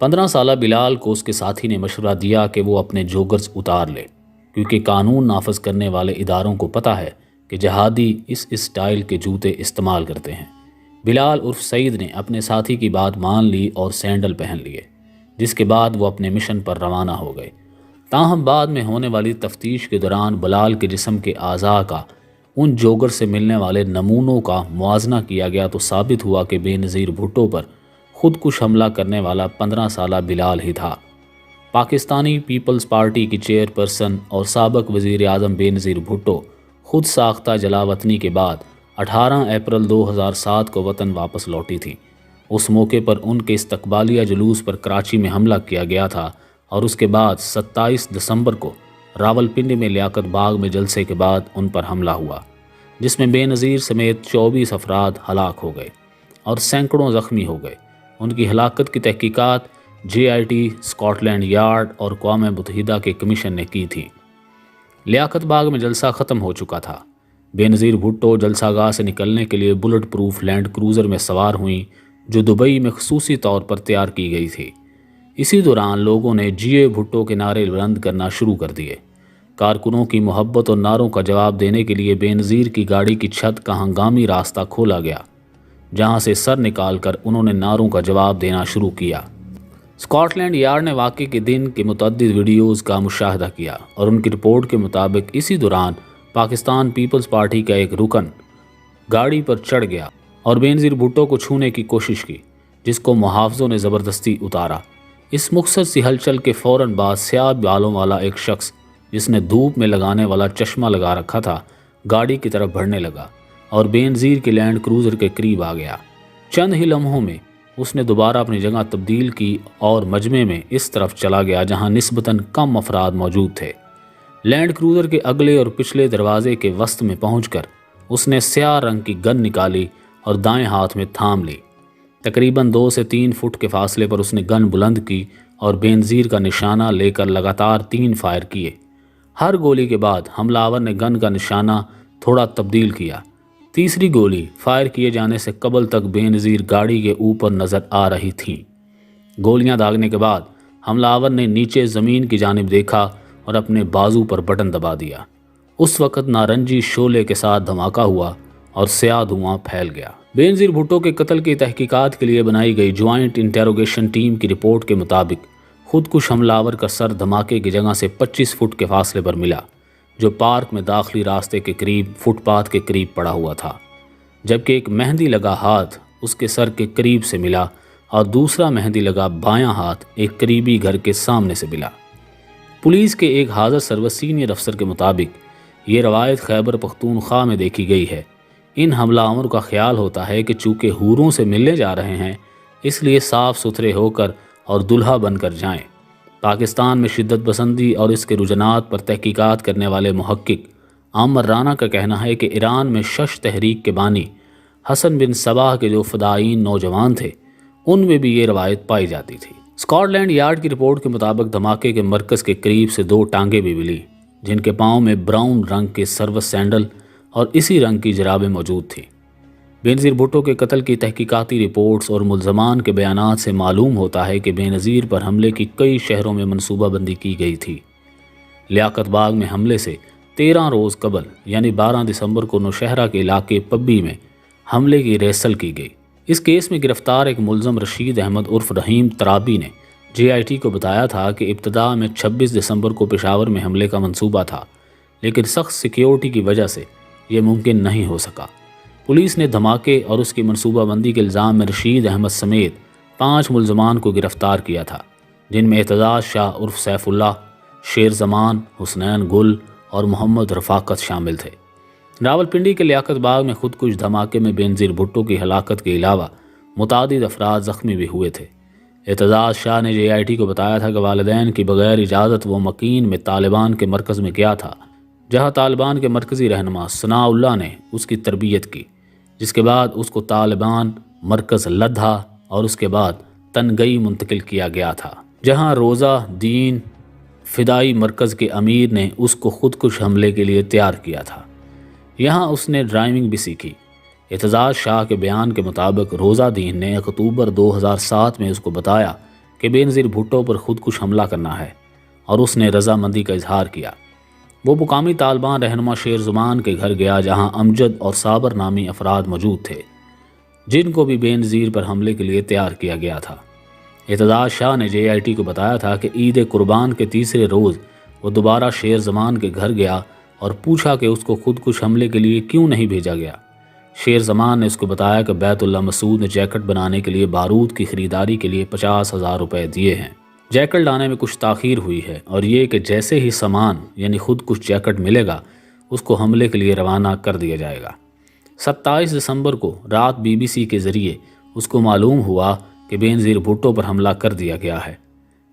15 سالہ بلال کو اس کے ساتھی نے مشورہ دیا کہ وہ اپنے جوگرز اتار لے، کیونکہ قانون نافذ کرنے والے اداروں کو پتہ ہے کہ جہادی اس اسٹائل کے جوتے استعمال کرتے ہیں۔ بلال عرف سعید نے اپنے ساتھی کی بات مان لی اور سینڈل پہن لیے، جس کے بعد وہ اپنے مشن پر روانہ ہو گئے۔ تاہم بعد میں ہونے والی تفتیش کے دوران بلال کے جسم کے اعضاء کا ان جوگر سے ملنے والے نمونوں کا موازنہ کیا گیا تو ثابت ہوا کہ بے نظیر بھٹو پر خودکش حملہ کرنے والا 15 سالہ بلال ہی تھا۔ پاکستانی پیپلز پارٹی کی چیئرپرسن اور سابق وزیر اعظم بے نظیر بھٹو خود ساختہ جلاوطنی کے بعد 18 اپریل 2007 کو وطن واپس لوٹی تھی۔ اس موقع پر ان کے استقبالیہ جلوس پر کراچی میں حملہ کیا گیا تھا اور اس کے بعد 27 دسمبر کو راولپنڈی میں لیاقت باغ میں جلسے کے بعد ان پر حملہ ہوا، جس میں بے نظیر سمیت 24 افراد ہلاک ہو گئے اور سینکڑوں زخمی ہو گئے۔ ان کی ہلاکت کی تحقیقات JIT، اسکاٹ لینڈ یارڈ اور اقوام متحدہ کے کمیشن نے کی تھی۔ لیاقت باغ میں جلسہ ختم ہو چکا تھا۔ بے نظیر بھٹو جلسہ گاہ سے نکلنے کے لیے بلٹ پروف لینڈ کروزر میں سوار ہوئیں، جو دبئی میں خصوصی طور پر تیار کی گئی تھی۔ اسی دوران لوگوں نے جیے بھٹو کے نعرے بلند کرنا شروع کر دیے۔ کارکنوں کی محبت اور نعروں کا جواب دینے کے لیے بے نظیر کی گاڑی کی چھت کا ہنگامی راستہ کھولا گیا، جہاں سے سر نکال کر انہوں نے نعروں کا جواب دینا شروع کیا۔ اسکاٹ لینڈ یارڈ نے واقعے کے دن کے متعدد ویڈیوز کا مشاہدہ کیا اور ان کی رپورٹ کے مطابق اسی دوران پاکستان پیپلز پارٹی کا ایک رکن گاڑی پر چڑھ گیا اور بے نظیر بھٹو کو چھونے کی کوشش کی، جس کو محافظوں نے زبردستی اتارا۔ اس مختصر سی ہلچل کے فوراً بعد سیاہ بالوں والا ایک شخص، جس نے دھوپ میں لگانے والا چشمہ لگا رکھا تھا، گاڑی کی طرف بڑھنے لگا اور بے نظیر کے لینڈ کروزر کے قریب آ گیا۔ چند ہی لمحوں میں اس نے دوبارہ اپنی جگہ تبدیل کی اور مجمع میں اس طرف چلا گیا جہاں نسبتاً کم افراد موجود تھے۔ لینڈ کروزر کے اگلے اور پچھلے دروازے کے وسط میں پہنچ کر اس نے سیاہ رنگ کی گن نکالی اور دائیں ہاتھ میں تھام لی۔ تقریباً 2 سے 3 فٹ کے فاصلے پر اس نے گن بلند کی اور بے نظیر کا نشانہ لے کر لگاتار 3 فائر کیے۔ ہر گولی کے بعد حملہ آور نے گن کا نشانہ تھوڑا تبدیل کیا۔ تیسری گولی فائر کیے جانے سے قبل تک بے نظیر گاڑی کے اوپر نظر آ رہی تھیں۔ گولیاں داغنے کے بعد حملہ آور نے نیچے زمین کی جانب دیکھا اور اپنے بازو پر بٹن دبا دیا۔ اس وقت نارنجی شعلے کے ساتھ دھماکہ ہوا اور سیاہ دھواں پھیل گیا۔ بے نظیر بھٹو کے قتل کی تحقیقات کے لیے بنائی گئی جوائنٹ انٹیروگیشن ٹیم کی رپورٹ کے مطابق خودکش حملہ آور کا سر دھماکے کی جگہ سے 25 فٹ کے فاصلے پر ملا، جو پارک میں داخلی راستے کے قریب فٹ پاتھ کے قریب پڑا ہوا تھا، جبکہ ایک مہندی لگا ہاتھ اس کے سر کے قریب سے ملا اور دوسرا مہندی لگا بایاں ہاتھ ایک قریبی گھر کے سامنے سے ملا۔ پولیس کے ایک حاضر سروس سینئر افسر کے مطابق یہ روایت خیبر پختونخوا میں دیکھی گئی ہے۔ ان حملہ آور کا خیال ہوتا ہے کہ چونکہ حوروں سے ملنے جا رہے ہیں، اس لیے صاف ستھرے ہو کر اور دلہا بن کر جائیں۔ پاکستان میں شدت پسندی اور اس کے رجحانات پر تحقیقات کرنے والے محقق عامر رانا کا کہنا ہے کہ ایران میں شش تحریک کے بانی حسن بن صباح کے جو فدائین نوجوان تھے، ان میں بھی یہ روایت پائی جاتی تھی۔ اسکاٹ لینڈ یارڈ کی رپورٹ کے مطابق دھماکے کے مرکز کے قریب سے 2 ٹانگیں بھی ملی، جن کے پاؤں میں براؤن رنگ کے سروس سینڈل اور اسی رنگ کی جرابیں موجود تھیں۔ بے نظیر بھٹو کے قتل کی تحقیقاتی رپورٹس اور ملزمان کے بیانات سے معلوم ہوتا ہے کہ بے نظیر پر حملے کی کئی شہروں میں منصوبہ بندی کی گئی تھی۔ لیاقت باغ میں حملے سے 13 روز قبل یعنی 12 دسمبر کو نوشہرہ کے علاقے پبی میں حملے کی ریہرسل کی گئی۔ اس کیس میں گرفتار ایک ملزم رشید احمد عرف رحیم ترابی نے JIT کو بتایا تھا کہ ابتدا میں 26 دسمبر کو پشاور میں حملے کا منصوبہ تھا، لیکن سخت سیکیورٹی کی وجہ سے یہ ممکن نہیں ہو سکا۔ پولیس نے دھماکے اور اس کی منصوبہ بندی کے الزام میں رشید احمد سمیت 5 ملزمان کو گرفتار کیا تھا، جن میں اعتزاز شاہ عرف سیف اللہ، شیر زمان، حسنین گل اور محمد رفاقت شامل تھے۔ راولپنڈی کے لیاقت باغ میں خودکش دھماکے میں بے نظیر بھٹو کی ہلاکت کے علاوہ متعدد افراد زخمی بھی ہوئے تھے۔ اعتزاز شاہ نے JIT کو بتایا تھا کہ والدین کی بغیر اجازت وہ مکین میں طالبان کے مرکز میں گیا تھا، جہاں طالبان کے مرکزی رہنما ثناء اللہ نے اس کی تربیت کی، جس کے بعد اس کو طالبان مرکز لدھا اور اس کے بعد تنگئی منتقل کیا گیا تھا، جہاں روزہ دین فدائی مرکز کے امیر نے اس کو خودکش حملے کے لیے تیار کیا تھا۔ یہاں اس نے ڈرائیونگ بھی سیکھی۔ اعتزاز شاہ کے بیان کے مطابق روزہ دین نے اکتوبر 2007 میں اس کو بتایا کہ بےنظیر بھٹو پر خودکش حملہ کرنا ہے اور اس نے رضامندی کا اظہار کیا۔ وہ مقامی طالبان رہنما شیر زمان کے گھر گیا جہاں امجد اور صابر نامی افراد موجود تھے جن کو بھی بےنظیر پر حملے کے لیے تیار کیا گیا تھا۔ اعتزاز شاہ نے JIT کو بتایا تھا کہ عید قربان کے تیسرے روز وہ دوبارہ شیر زمان کے گھر گیا اور پوچھا کہ اس کو خودکش حملے کے لیے کیوں نہیں بھیجا گیا۔ شیر زمان نے اس کو بتایا کہ بیت اللہ مسعود نے جیکٹ بنانے کے لیے بارود کی خریداری کے لیے 50,000 روپے دیے ہیں۔ جیکٹ لانے میں کچھ تاخیر ہوئی ہے اور یہ کہ جیسے ہی سامان یعنی خودکش جیکٹ ملے گا اس کو حملے کے لیے روانہ کر دیا جائے گا۔ 27 دسمبر کو رات BBC کے ذریعے اس کو معلوم ہوا کہ بےنظیر بھٹو پر حملہ کر دیا گیا ہے،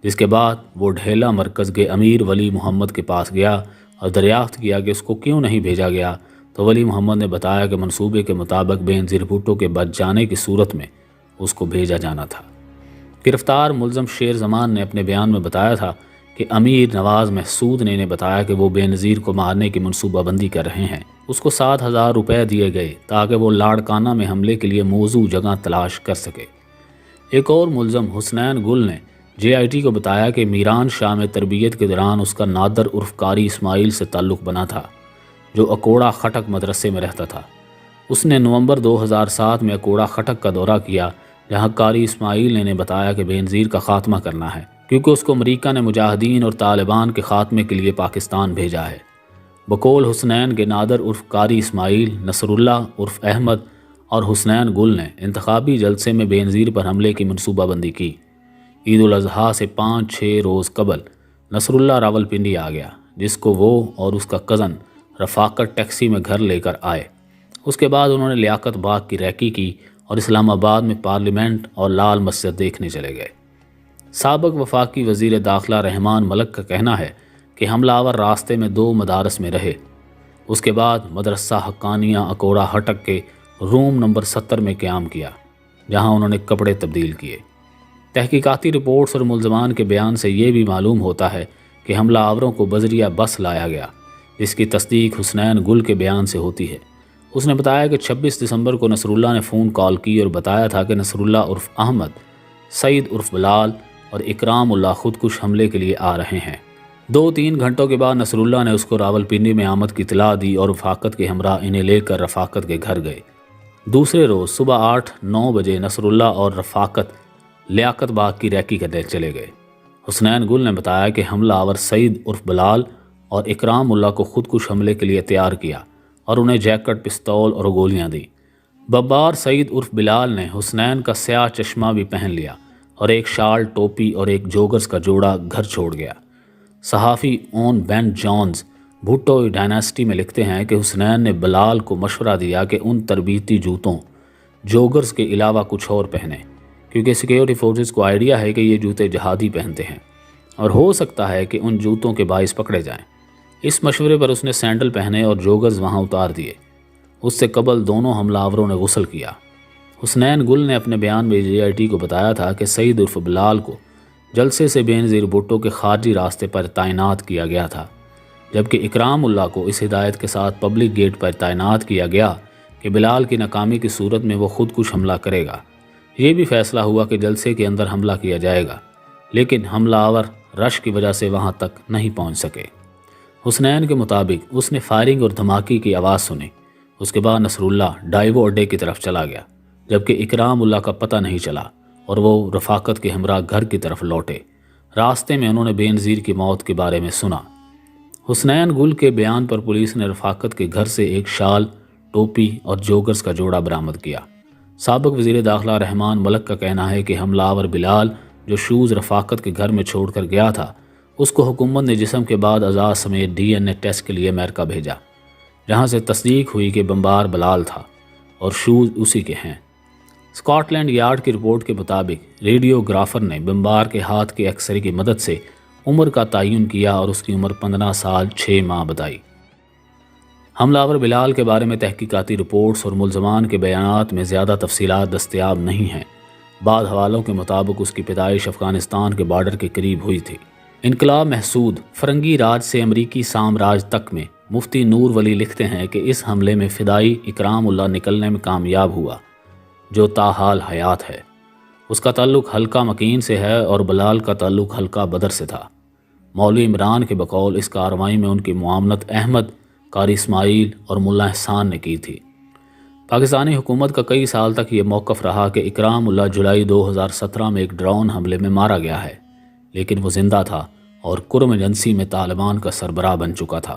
جس کے بعد وہ ڈھیلا مرکز کے امیر ولی محمد کے پاس گیا اور دریافت کیا کہ اس کو کیوں نہیں بھیجا گیا، تو ولی محمد نے بتایا کہ منصوبے کے مطابق بےنظیر بھٹو کے بچ جانے کی صورت میں اس کو بھیجا جانا تھا۔ گرفتار ملزم شیر زمان نے اپنے بیان میں بتایا تھا کہ امیر نواز محسود نے انہیں بتایا کہ وہ بےنظیر کو مارنے کی منصوبہ بندی کر رہے ہیں۔ اس کو 7,000 روپے دیے گئے تاکہ وہ لاڑکانہ میں حملے کے لیے موزوں جگہ تلاش کر سکے۔ ایک اور ملزم حسنین گل نے JIT کو بتایا کہ میران شاہ میں تربیت کے دوران اس کا نادر عرف قاری اسماعیل سے تعلق بنا تھا جو اکوڑا خٹک مدرسے میں رہتا تھا۔ اس نے نومبر 2007 میں اکوڑا خٹک کا دورہ کیا جہاں قاری اسماعیل نے انہیں بتایا کہ بےنظیر کا خاتمہ کرنا ہے کیونکہ اس کو امریکہ نے مجاہدین اور طالبان کے خاتمے کے لیے پاکستان بھیجا ہے۔ بقول حسنین کے نادر عرف قاری اسماعیل، نصر اللہ عرف احمد اور حسنین گل نے انتخابی جلسے میں بےنظیر پر حملے کی منصوبہ بندی کی۔ عید الاضحیٰ سے 5-6 روز قبل نصر اللہ راولپنڈی آ گیا جس کو وہ اور اس کا کزن رفاقت ٹیکسی میں گھر لے کر آئے۔ اس کے بعد انہوں نے لیاقت باغ کی ریکی کی اور اسلام آباد میں پارلیمنٹ اور لال مسجد دیکھنے چلے گئے۔ سابق وفاقی وزیر داخلہ رحمان ملک کا کہنا ہے کہ حملہ آور راستے میں 2 مدارس میں رہے۔ اس کے بعد مدرسہ حقانیہ اکوڑا ہٹک کے روم نمبر 70 میں قیام کیا جہاں انہوں نے کپڑے تبدیل کیے۔ تحقیقاتی رپورٹس اور ملزمان کے بیان سے یہ بھی معلوم ہوتا ہے کہ حملہ آوروں کو بذریعہ بس لایا گیا جس کی تصدیق حسنین گل کے بیان سے ہوتی ہے۔ اس نے بتایا کہ 26 دسمبر کو نصر اللہ نے فون کال کی اور بتایا تھا کہ نصر اللہ عرف احمد، سعید عرف بلال اور اکرام اللہ خودکش حملے کے لیے آ رہے ہیں۔ 2-3 گھنٹوں کے بعد نصر اللہ نے اس کو راولپنڈی میں آمد کی اطلاع دی اور رفاقت کے ہمراہ انہیں لے کر رفاقت کے گھر گئے۔ دوسرے روز صبح 8-9 بجے نصر اللہ اور رفاقت لیاقت باغ کی ریکی کرنے چلے گئے۔ حسنین گل نے بتایا کہ حملہ آور سعید عرف بلال اور اکرام اللہ کو خودکش حملے کے لیے تیار کیا اور انہیں جیکٹ، پستول اور گولیاں دی۔ ببار سعید عرف بلال نے حسنین کا سیاہ چشمہ بھی پہن لیا اور ایک شال، ٹوپی اور ایک جوگرز کا جوڑا گھر چھوڑ گیا۔ صحافی اون بینٹ جونز بھٹو ڈائناسٹی میں لکھتے ہیں کہ حسنین نے بلال کو مشورہ دیا کہ ان تربیتی جوتوں جوگرز کے علاوہ کچھ اور پہنے کیونکہ سیکیورٹی فورسز کو آئیڈیا ہے کہ یہ جوتے جہادی پہنتے ہیں اور ہو سکتا ہے کہ ان جوتوں کے باعث پکڑے جائیں۔ اس مشورے پر اس نے سینڈل پہنے اور جوگرز وہاں اتار دیے۔ اس سے قبل دونوں حملہ آوروں نے غسل کیا۔ حسنین گل نے اپنے بیان میں JIT کو بتایا تھا کہ سعید عرف بلال کو جلسے سے بےنظیر بھٹو کے خارجی راستے پر تعینات کیا گیا تھا جبکہ اکرام اللہ کو اس ہدایت کے ساتھ پبلک گیٹ پر تعینات کیا گیا کہ بلال کی ناکامی کی صورت میں وہ خودکش حملہ کرے گا۔ یہ بھی فیصلہ ہوا کہ جلسے کے اندر حملہ کیا جائے گا لیکن حملہ آور رش کی وجہ سے وہاں تک نہیں پہنچ سکے۔ حسنین کے مطابق اس نے فائرنگ اور دھماکے کی آواز سنی۔ اس کے بعد نصر اللہ ڈائیو اڈے کی طرف چلا گیا جبکہ اکرام اللہ کا پتہ نہیں چلا اور وہ رفاقت کے ہمراہ گھر کی طرف لوٹے۔ راستے میں انہوں نے بےنظیر کی موت کے بارے میں سنا۔ حسنین گل کے بیان پر پولیس نے رفاقت کے گھر سے ایک شال، ٹوپی اور جوگرز کا جوڑا برآمد کیا۔ سابق وزیر داخلہ رحمان ملک کا کہنا ہے کہ حملہ آور بلال جو شوز رفاقت کے گھر میں چھوڑ کر گیا تھا اس کو حکومت نے جسم کے بعد اعضاء سمیت DNA ٹیسٹ کے لیے امریکہ بھیجا جہاں سے تصدیق ہوئی کہ بمبار بلال تھا اور شوز اسی کے ہیں۔ اسکاٹ لینڈ یارڈ کی رپورٹ کے مطابق ریڈیوگرافر نے بمبار کے ہاتھ کے ایکس رے کی مدد سے عمر کا تعین کیا اور اس کی عمر 15 سال 6 ماہ بتائی۔ حملہ آور بلال کے بارے میں تحقیقاتی رپورٹس اور ملزمان کے بیانات میں زیادہ تفصیلات دستیاب نہیں ہیں۔ بعض حوالوں کے مطابق اس کی پیدائش افغانستان کے بارڈر کے قریب ہوئی تھی۔ انقلاب محسود فرنگی راج سے امریکی سامراج تک میں مفتی نور ولی لکھتے ہیں کہ اس حملے میں فدائی اکرام اللہ نکلنے میں کامیاب ہوا جو تاحال حیات ہے۔ اس کا تعلق حلقہ مکین سے ہے اور بلال کا تعلق حلقہ بدر سے تھا۔ مولوی عمران کے بقول اس کارروائی میں ان کی معاونت احمد، قاری اسماعیل اور ملا احسان نے کی تھی۔ پاکستانی حکومت کا کئی سال تک یہ موقف رہا کہ اکرام اللہ جولائی 2017 میں ایک ڈرون حملے میں مارا گیا ہے، لیکن وہ زندہ تھا اور کرم ایجنسی میں طالبان کا سربراہ بن چکا تھا۔